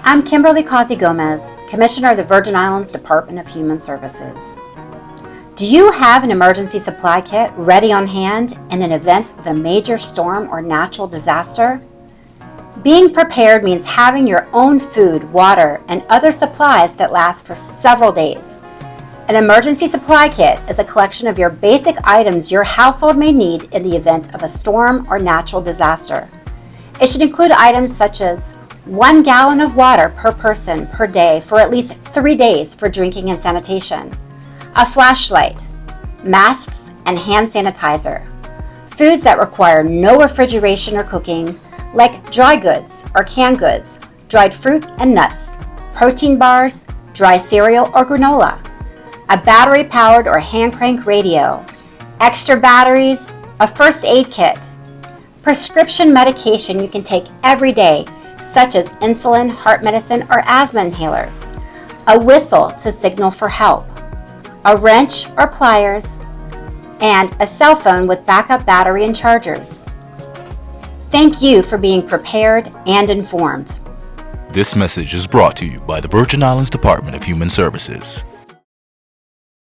I'm Kimberly Causey Gomez, Commissioner of the Virgin Islands Department of Human Services. Do you have an emergency supply kit ready on hand in an event of a major storm or natural disaster? Being prepared means having your own food, water, and other supplies that last for several days. An emergency supply kit is a collection of your basic items your household may need in the event of a storm or natural disaster. It should include items such as 1 gallon of water per person per day for at least 3 days for drinking and sanitation, a flashlight, masks and hand sanitizer, foods that require no refrigeration or cooking, like dry goods or canned goods, dried fruit and nuts, protein bars, dry cereal or granola, a battery-powered or hand-crank radio, extra batteries, a first aid kit, prescription medication you can take every day, such as insulin, heart medicine, or asthma inhalers, a whistle to signal for help, a wrench or pliers, and a cell phone with backup battery and chargers. Thank you for being prepared and informed. This message is brought to you by the Virgin Islands Department of Human Services.